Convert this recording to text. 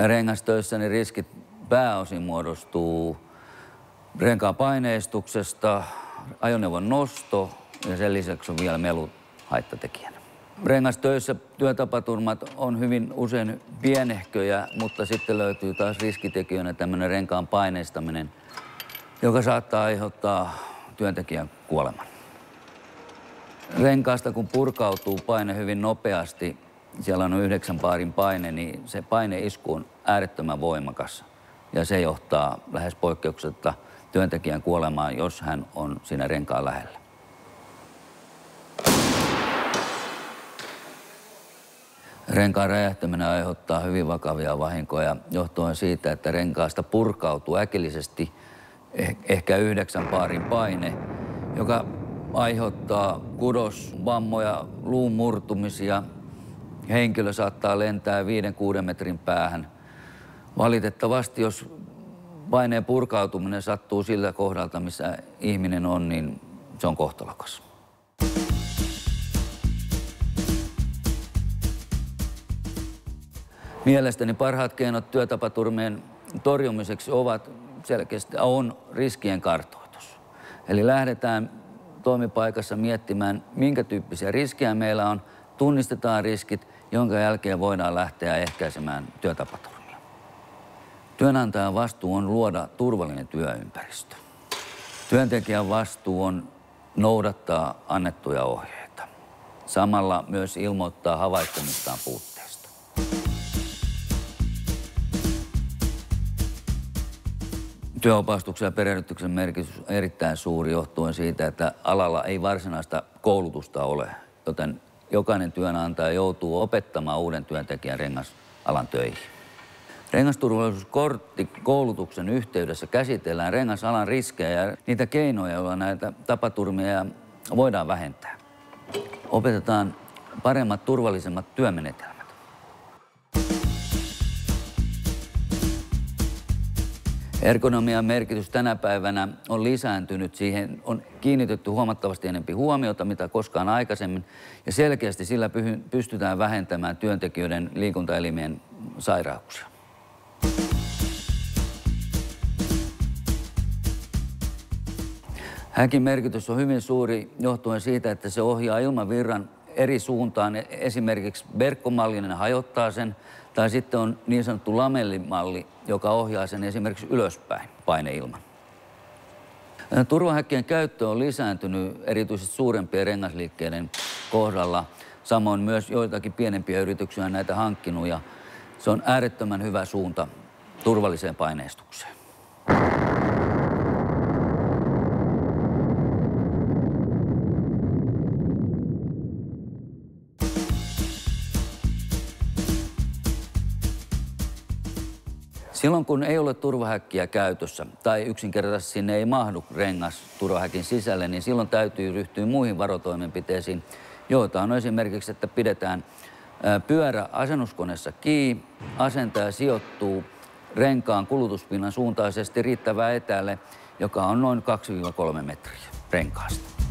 Rengastöissä ne riskit pääosin muodostuu renkaan paineistuksesta, ajoneuvon nosto ja sen lisäksi on vielä melu haittatekijänä. Rengastöissä työtapaturmat on hyvin usein pienehköjä, mutta sitten löytyy taas riskitekijöinä tämmöinen renkaan paineistaminen, joka saattaa aiheuttaa työntekijän kuoleman. Renkaasta kun purkautuu paine hyvin nopeasti, siellä on 9 baarin paine, niin se paineisku on äärettömän voimakas. Ja se johtaa lähes poikkeuksetta työntekijän kuolemaan, jos hän on siinä renkaan lähellä. Renkaan räjähtäminen aiheuttaa hyvin vakavia vahinkoja johtuen siitä, että renkaasta purkautuu äkillisesti ehkä 9 baarin paine, joka aiheuttaa kudosvammoja, luun murtumisia. Henkilö saattaa lentää 5-6 metrin päähän. Valitettavasti, jos paineen purkautuminen sattuu sillä kohdalta, missä ihminen on, niin se on kohtalokas. Mielestäni parhaat keinot työtapaturmien torjumiseksi on riskien kartoitus. Eli lähdetään toimipaikassa miettimään, minkä tyyppisiä riskejä meillä on, tunnistetaan riskit, jonka jälkeen voidaan lähteä ehkäisemään työtapaturmia. Työnantajan vastuu on luoda turvallinen työympäristö. Työntekijän vastuu on noudattaa annettuja ohjeita. Samalla myös ilmoittaa havaitsemistaan puutteista. Työopastuksen ja perehdytyksen merkitys on erittäin suuri johtuen siitä, että alalla ei varsinaista koulutusta ole, joten jokainen työnantaja joutuu opettamaan uuden työntekijän rengasalan töihin. Rengasturvallisuuskortti koulutuksen yhteydessä käsitellään rengasalan riskejä ja niitä keinoja, joilla näitä tapaturmia voidaan vähentää. Opetetaan paremmat, turvallisemmat työmenetelmät. Ergonomian merkitys tänä päivänä on lisääntynyt. Siihen on kiinnitetty huomattavasti enemmän huomiota, mitä koskaan aikaisemmin. Ja selkeästi sillä pystytään vähentämään työntekijöiden liikuntaelimien sairauksia. Häkin merkitys on hyvin suuri johtuen siitä, että se ohjaa ilmavirran eri suuntaan. Esimerkiksi verkkomallinen hajottaa sen, tai sitten on niin sanottu lamellimalli, joka ohjaa sen esimerkiksi ylöspäin paineilman. Turvahäkkien käyttö on lisääntynyt erityisesti suurempien rengasliikkeiden kohdalla. Samoin myös joitakin pienempiä yrityksiä on näitä hankkinut ja se on äärettömän hyvä suunta turvalliseen paineistukseen. Silloin kun ei ole turvahäkkiä käytössä tai yksinkertaisesti sinne ei mahdu rengas turvahäkin sisälle, niin silloin täytyy ryhtyä muihin varotoimenpiteisiin, joita on esimerkiksi, että pidetään pyörä asennuskoneessa kiinni, asentaja sijoittuu renkaan kulutuspinnan suuntaisesti riittävän etäälle, joka on noin 2-3 metriä renkaasta.